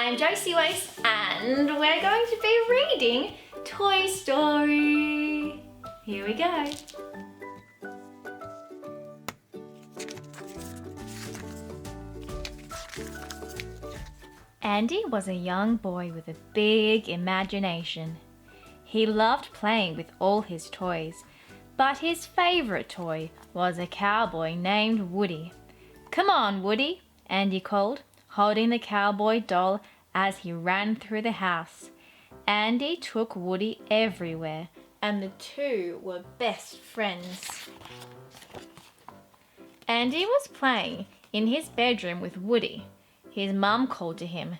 I'm JosieWose and we're going to be reading Toy Story. Here we go. Andy was a young boy with a big imagination. He loved playing with all his toys, but his favorite toy was a cowboy named Woody. "Come on, Woody," Andy called, holding the cowboy doll as he ran through the house. Andy took Woody everywhere, and the two were best friends. Andy was playing in his bedroom with Woody. His mum called to him.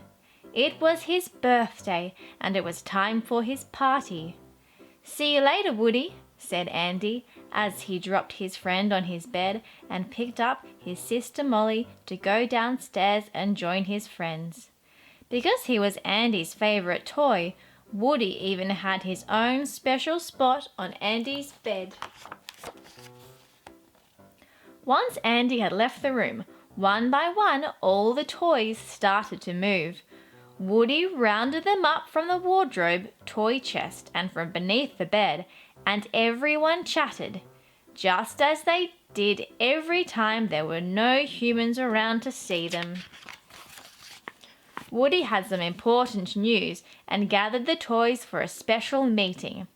It was his birthday, and it was time for his party. "See you later, Woody," said Andy, as he dropped his friend on his bed and picked up his sister Molly to go downstairs and join his friends. Because he was Andy's favorite toy, Woody even had his own special spot on Andy's bed. Once Andy had left the room, one by one all the toys started to move. Woody rounded them up from the wardrobe, toy chest, and from beneath the bed, and everyone chatted, just as they did every time there were no humans around to see them. Woody had some important news and gathered the toys for a special meeting.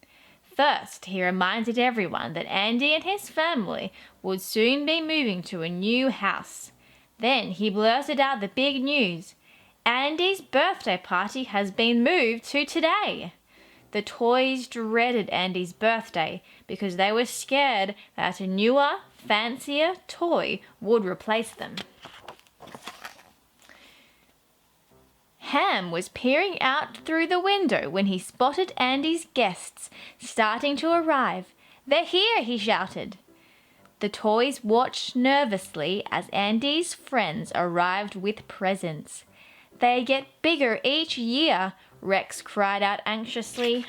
First, he reminded everyone that Andy and his family would soon be moving to a new house. Then he blurted out the big news. Andy's birthday party has been moved to today. The toys dreaded Andy's birthday because they were scared that a newer, fancier toy would replace them. Ham was peering out through the window when he spotted Andy's guests starting to arrive. "They're here," he shouted. The toys watched nervously as Andy's friends arrived with presents. "They get bigger each year," Rex cried out anxiously.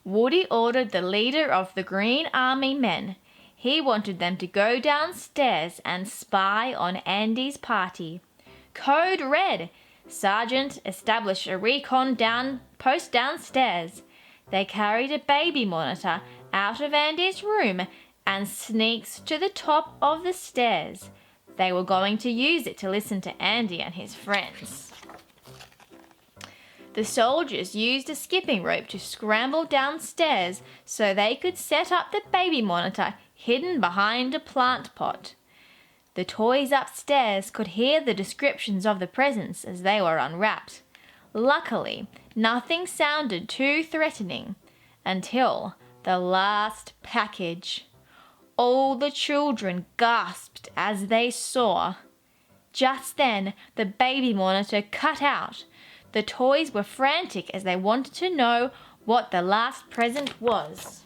Woody ordered the leader of the Green Army men. He wanted them to go downstairs and spy on Andy's party. "Code Red! Sergeant, establish a recon post downstairs." They carried a baby monitor out of Andy's room and sneaked to the top of the stairs. They were going to use it to listen to Andy and his friends. The soldiers used a skipping rope to scramble downstairs so they could set up the baby monitor hidden behind a plant pot. The toys upstairs could hear the descriptions of the presents as they were unwrapped. Luckily, nothing sounded too threatening until the last package. All the children gasped as they saw. Just then, the baby monitor cut out. The toys were frantic as they wanted to know what the last present was.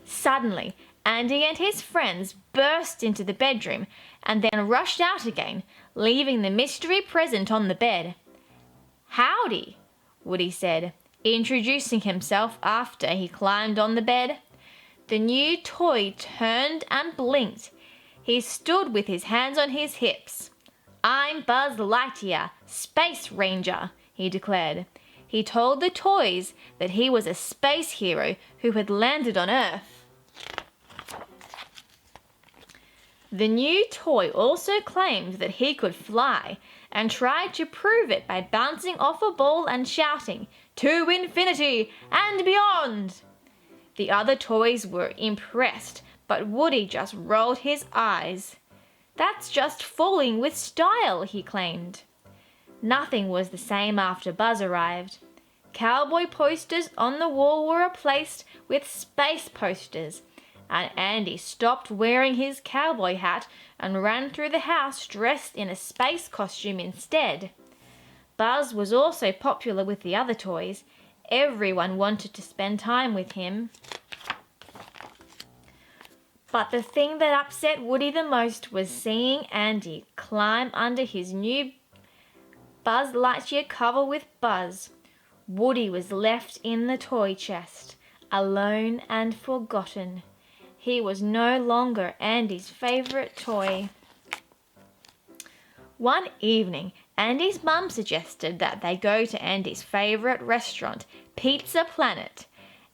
Suddenly, Andy and his friends burst into the bedroom and then rushed out again, leaving the mystery present on the bed. "Howdy," Woody said, introducing himself after he climbed on the bed. The new toy turned and blinked. He stood with his hands on his hips. "I'm Buzz Lightyear, Space Ranger," he declared. He told the toys that he was a space hero who had landed on Earth. The new toy also claimed that he could fly and tried to prove it by bouncing off a ball and shouting, "To infinity and beyond!" The other toys were impressed, but Woody just rolled his eyes. "That's just falling with style," he claimed. Nothing was the same after Buzz arrived. Cowboy posters on the wall were replaced with space posters, and Andy stopped wearing his cowboy hat and ran through the house dressed in a space costume instead. Buzz was also popular with the other toys. Everyone wanted to spend time with him. But the thing that upset Woody the most was seeing Andy climb under his new Buzz Lightyear cover with Buzz. Woody was left in the toy chest, alone and forgotten. He was no longer Andy's favorite toy. One evening, Andy's mum suggested that they go to Andy's favourite restaurant, Pizza Planet.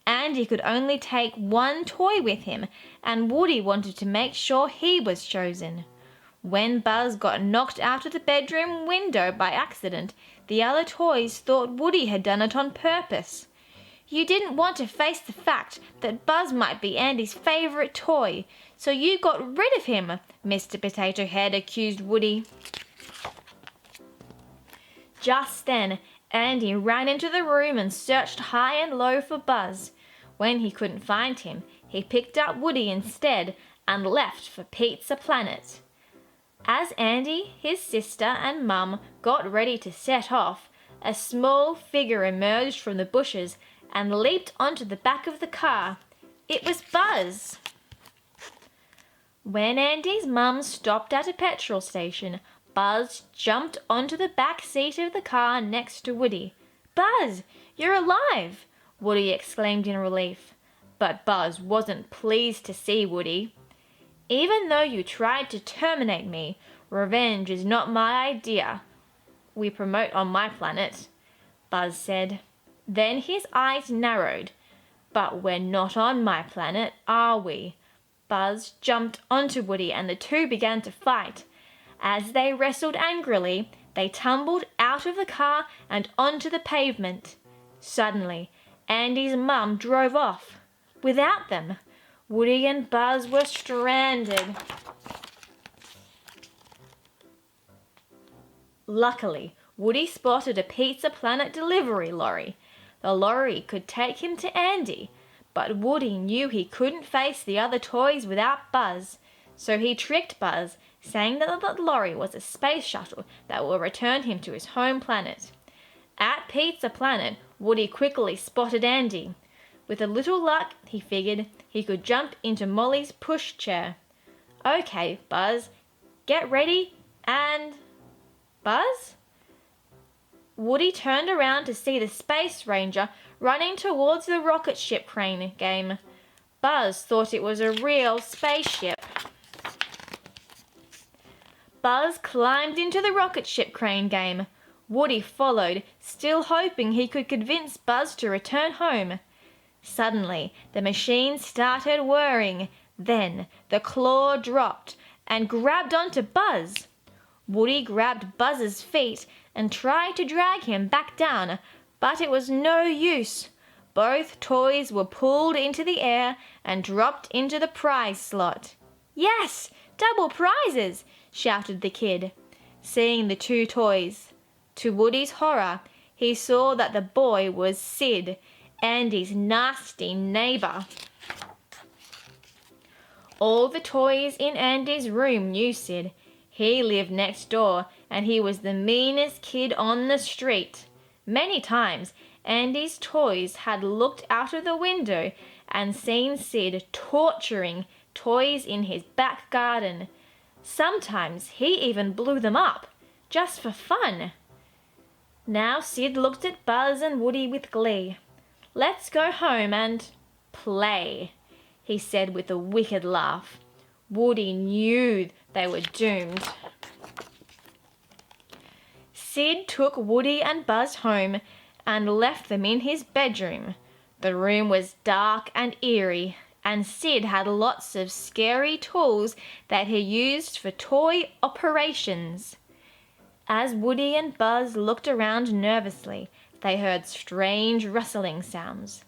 Andy could only take one toy with him, and Woody wanted to make sure he was chosen. When Buzz got knocked out of the bedroom window by accident, the other toys thought Woody had done it on purpose. You didn't want to face the fact that Buzz might be Andy's favourite toy, so you got rid of him, Mr. Potato Head accused Woody. Just then, Andy ran into the room and searched high and low for Buzz. When he couldn't find him, he picked up Woody instead and left for Pizza Planet. As Andy, his sister and Mum got ready to set off, a small figure emerged from the bushes and leaped onto the back of the car. It was Buzz. When Andy's mum stopped at a petrol station, Buzz jumped onto the back seat of the car next to Woody. "Buzz, you're alive!" Woody exclaimed in relief. But Buzz wasn't pleased to see Woody. "Even though you tried to terminate me, revenge is not my idea we promote on my planet," Buzz said. Then his eyes narrowed. "But we're not on my planet, are we?" Buzz jumped onto Woody and the two began to fight. As they wrestled angrily, they tumbled out of the car and onto the pavement. Suddenly, Andy's mum drove off. Without them, Woody and Buzz were stranded. Luckily, Woody spotted a Pizza Planet delivery lorry. The lorry could take him to Andy, but Woody knew he couldn't face the other toys without Buzz, so he tricked Buzz, saying that the lorry was a space shuttle that will return him to his home planet. At Pizza Planet, Woody quickly spotted Andy. With a little luck, he figured he could jump into Molly's pushchair. "Okay, Buzz, get ready and..." Buzz? Woody turned around to see the Space Ranger running towards the rocket ship crane game. Buzz thought it was a real spaceship. Buzz climbed into the rocket ship crane game. Woody followed, still hoping he could convince Buzz to return home. Suddenly, the machine started whirring. Then, the claw dropped and grabbed onto Buzz. Woody grabbed Buzz's feet and tried to drag him back down, but it was no use. Both toys were pulled into the air and dropped into the prize slot. "Yes! Double prizes!" shouted the kid, seeing the two toys. To Woody's horror, he saw that the boy was Sid, Andy's nasty neighbor. All the toys in Andy's room knew Sid. He lived next door, and he was the meanest kid on the street. Many times, Andy's toys had looked out of the window and seen Sid torturing toys in his back garden. Sometimes he even blew them up, just for fun. Now Sid looked at Buzz and Woody with glee. "Let's go home and play," he said with a wicked laugh. Woody knew they were doomed. Sid took Woody and Buzz home and left them in his bedroom. The room was dark and eerie, and Sid had lots of scary tools that he used for toy operations. As Woody and Buzz looked around nervously, they heard strange rustling sounds.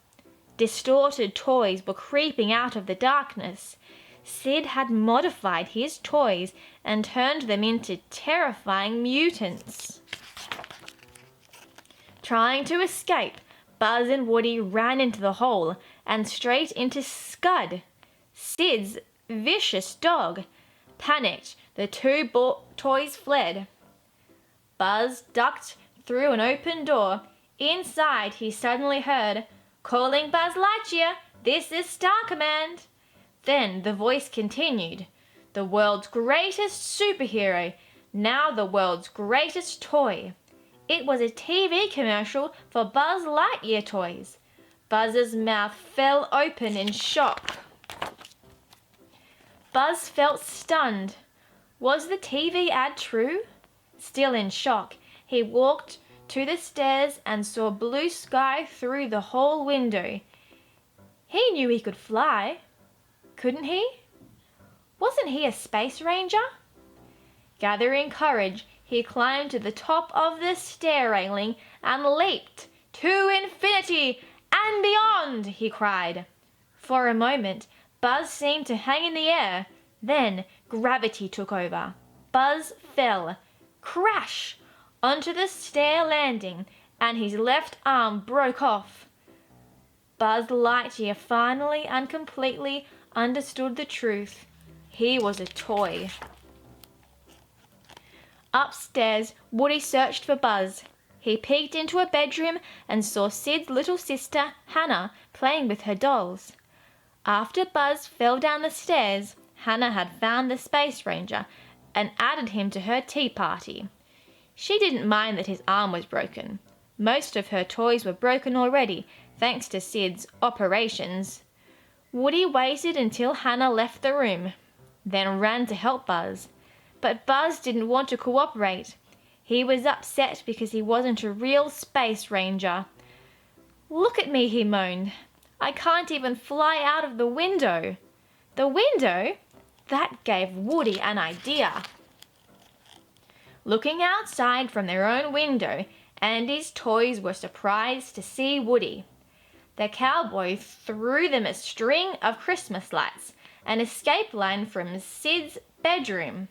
Distorted toys were creeping out of the darkness. Sid had modified his toys and turned them into terrifying mutants. Trying to escape, Buzz and Woody ran into the hole and straight into Scud, Sid's vicious dog. Panicked, the two toys fled. Buzz ducked through an open door. Inside, he suddenly heard, "Calling Buzz Lightyear, this is Star Command." Then the voice continued, "The world's greatest superhero, now the world's greatest toy." It was a TV commercial for Buzz Lightyear toys. Buzz's mouth fell open in shock. Buzz felt stunned. Was the TV ad true? Still in shock, he walked to the stairs and saw blue sky through the hall window. He knew he could fly, couldn't he? Wasn't he a space ranger? Gathering courage, he climbed to the top of the stair railing and leaped. "To infinity and beyond!" he cried. For a moment, Buzz seemed to hang in the air. Then gravity took over. Buzz fell, crash, onto the stair landing, and his left arm broke off. Buzz Lightyear finally and completely understood the truth. He was a toy. Upstairs, Woody searched for Buzz. He peeked into a bedroom and saw Sid's little sister, Hannah, playing with her dolls. After Buzz fell down the stairs, Hannah had found the Space Ranger and added him to her tea party. She didn't mind that his arm was broken. Most of her toys were broken already, thanks to Sid's operations. Woody waited until Hannah left the room, then ran to help Buzz. But Buzz didn't want to cooperate. He was upset because he wasn't a real Space Ranger. "Look at me," he moaned. "I can't even fly out of the window." The window? That gave Woody an idea. Looking outside from their own window, Andy's toys were surprised to see Woody. The cowboy threw them a string of Christmas lights, an escape line from Sid's bedroom.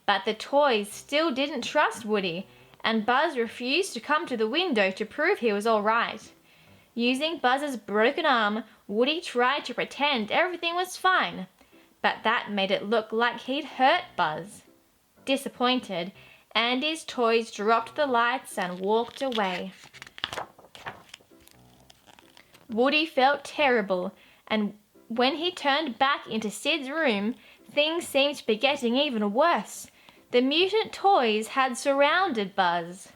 But the toys still didn't trust Woody, and Buzz refused to come to the window to prove he was all right. Using Buzz's broken arm, Woody tried to pretend everything was fine, but that made it look like he'd hurt Buzz. Disappointed, Andy's toys dropped the lights and walked away. Woody felt terrible, and when he turned back into Sid's room, things seemed to be getting even worse. The mutant toys had surrounded Buzz.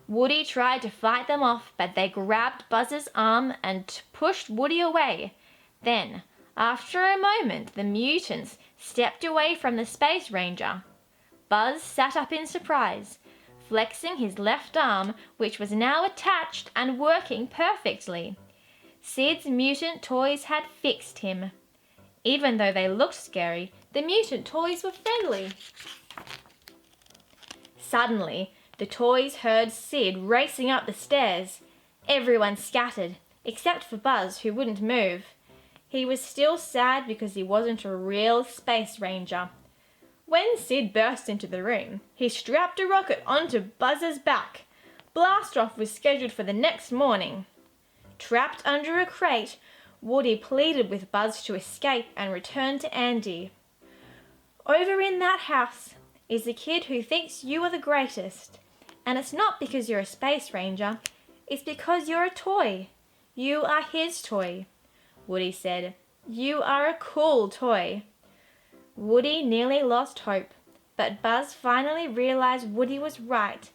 Woody tried to fight them off, but they grabbed Buzz's arm and pushed Woody away. Then, after a moment, the mutants stepped away from the Space Ranger. Buzz sat up in surprise, flexing his left arm, which was now attached and working perfectly. Sid's mutant toys had fixed him. Even though they looked scary, the mutant toys were friendly. Suddenly, the toys heard Sid racing up the stairs. Everyone scattered, except for Buzz, who wouldn't move. He was still sad because he wasn't a real Space Ranger. When Sid burst into the room, he strapped a rocket onto Buzz's back. Blast-off was scheduled for the next morning. Trapped under a crate, Woody pleaded with Buzz to escape and return to Andy. "Over in that house is a kid who thinks you are the greatest. And it's not because you're a Space Ranger, it's because you're a toy. You are his toy," Woody said. "You are a cool toy." Woody nearly lost hope, but Buzz finally realized Woody was right.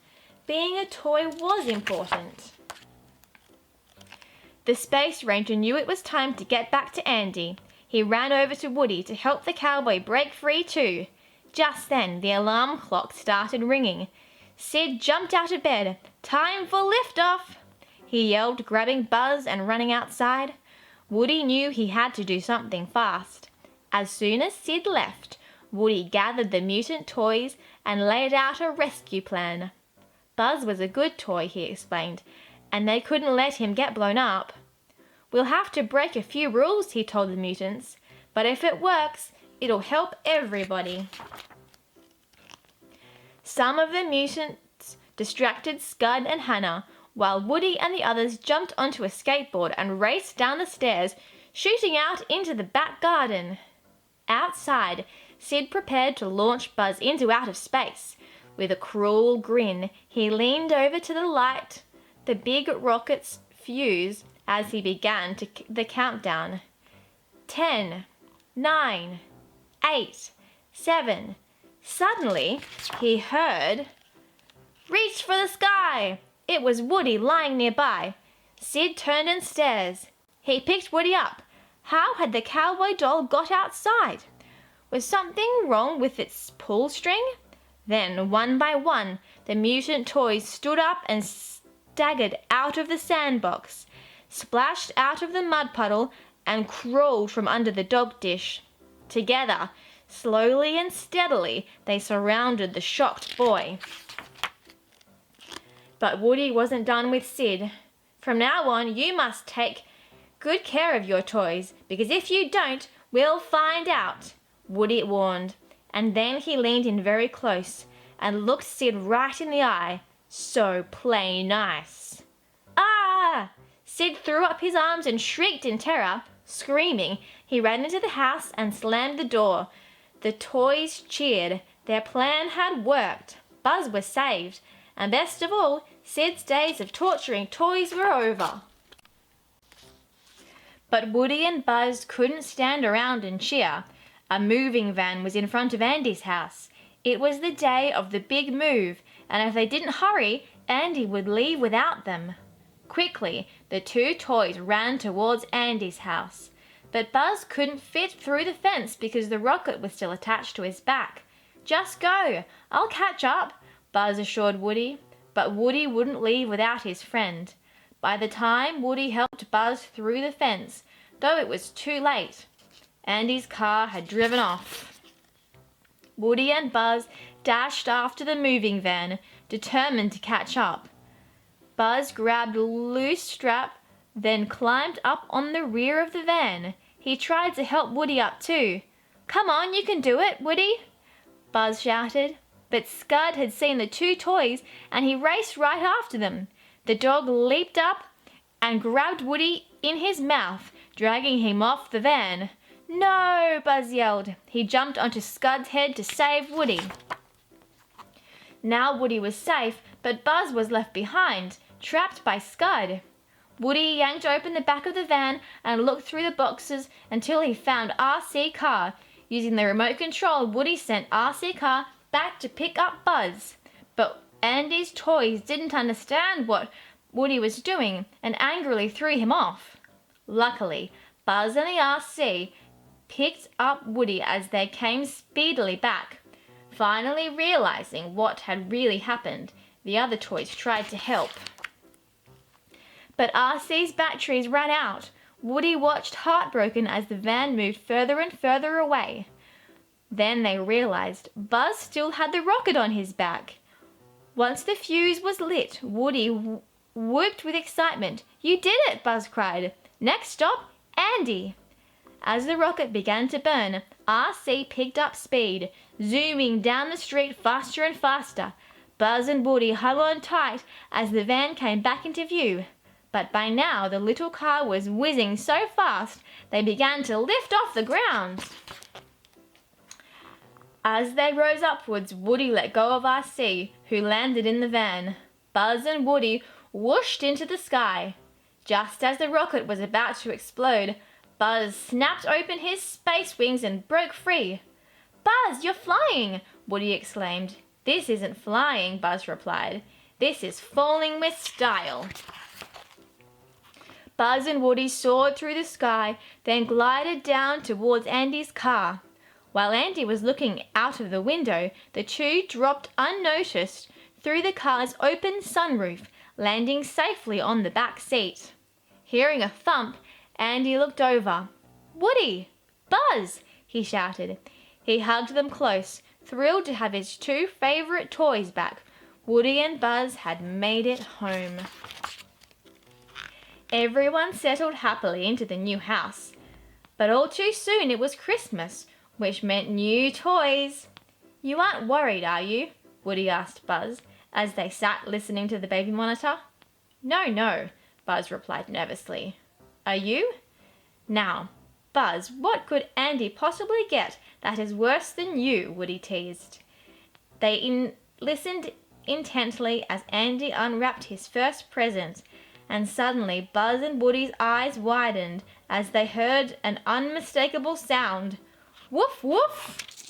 Being a toy was important. The Space Ranger knew it was time to get back to Andy. He ran over to Woody to help the cowboy break free too. Just then, the alarm clock started ringing. Sid jumped out of bed. "Time for liftoff!" he yelled, grabbing Buzz and running outside. Woody knew he had to do something fast. As soon as Sid left, Woody gathered the mutant toys and laid out a rescue plan. Buzz was a good toy, he explained, and they couldn't let him get blown up. "We'll have to break a few rules," he told the mutants, "but if it works, it'll help everybody." Some of the mutants distracted Scud and Hannah, while Woody and the others jumped onto a skateboard and raced down the stairs, shooting out into the back garden. Outside, Sid prepared to launch Buzz into outer space. With a cruel grin, he leaned over to light the big rocket's fuse as he began the countdown. 10, 9, 8, 7. Suddenly, he heard, "Reach for the sky!" It was Woody lying nearby. Sid turned and stared. He picked Woody up. How had the cowboy doll got outside? Was something wrong with its pull string? Then, one by one, the mutant toys stood up and staggered out of the sandbox, splashed out of the mud puddle, and crawled from under the dog dish. Together, slowly and steadily, they surrounded the shocked boy. But Woody wasn't done with Sid. From now on, you must take good care of your toys, because if you don't, we'll find out, Woody warned. And then he leaned in very close and looked Sid right in the eye. So plain nice. Ah! Sid threw up his arms and shrieked in terror. Screaming, he ran into the house and slammed the door. The toys cheered. Their plan had worked. Buzz was saved. And best of all, Sid's days of torturing toys were over. But Woody and Buzz couldn't stand around and cheer. A moving van was in front of Andy's house. It was the day of the big move, and if they didn't hurry, Andy would leave without them. Quickly, the two toys ran towards Andy's house. But Buzz couldn't fit through the fence because the rocket was still attached to his back. Just go, I'll catch up, Buzz assured Woody. But Woody wouldn't leave without his friend. By the time Woody helped Buzz through the fence, though it was too late, Andy's car had driven off. Woody and Buzz dashed after the moving van, determined to catch up. Buzz grabbed a loose strap, then climbed up on the rear of the van. He tried to help Woody up too. Come on, you can do it, Woody, Buzz shouted. But Scud had seen the two toys and he raced right after them. The dog leaped up and grabbed Woody in his mouth, dragging him off the van. No, Buzz yelled. He jumped onto Scud's head to save Woody. Now Woody was safe, but Buzz was left behind, trapped by Scud. Woody yanked open the back of the van and looked through the boxes until he found RC Car. Using the remote control, Woody sent RC Car back to pick up Buzz. But Andy's toys didn't understand what Woody was doing and angrily threw him off. Luckily, Buzz and the RC picked up Woody as they came speedily back. Finally realizing what had really happened, the other toys tried to help. But RC's batteries ran out. Woody watched heartbroken as the van moved further and further away. Then they realized Buzz still had the rocket on his back. Once the fuse was lit, Woody whooped with excitement. You did it, Buzz cried. Next stop, Andy. As the rocket began to burn, RC picked up speed, zooming down the street faster and faster. Buzz and Woody hung on tight as the van came back into view. But by now the little car was whizzing so fast they began to lift off the ground. As they rose upwards, Woody let go of RC, who landed in the van. Buzz and Woody whooshed into the sky. Just as the rocket was about to explode, Buzz snapped open his space wings and broke free. Buzz, you're flying! Woody exclaimed. This isn't flying, Buzz replied. This is falling with style. Buzz and Woody soared through the sky, then glided down towards Andy's car. While Andy was looking out of the window, the two dropped unnoticed through the car's open sunroof, landing safely on the back seat. Hearing a thump, Andy looked over. Woody! Buzz! He shouted. He hugged them close, thrilled to have his two favorite toys back. Woody and Buzz had made it home. Everyone settled happily into the new house. But all too soon it was Christmas, which meant new toys. You aren't worried, are you? Woody asked Buzz, as they sat listening to the baby monitor. No, Buzz replied nervously. Are you? Now, Buzz, what could Andy possibly get that is worse than you? Woody teased. They listened intently as Andy unwrapped his first present, and suddenly Buzz and Woody's eyes widened as they heard an unmistakable sound. Woof, woof!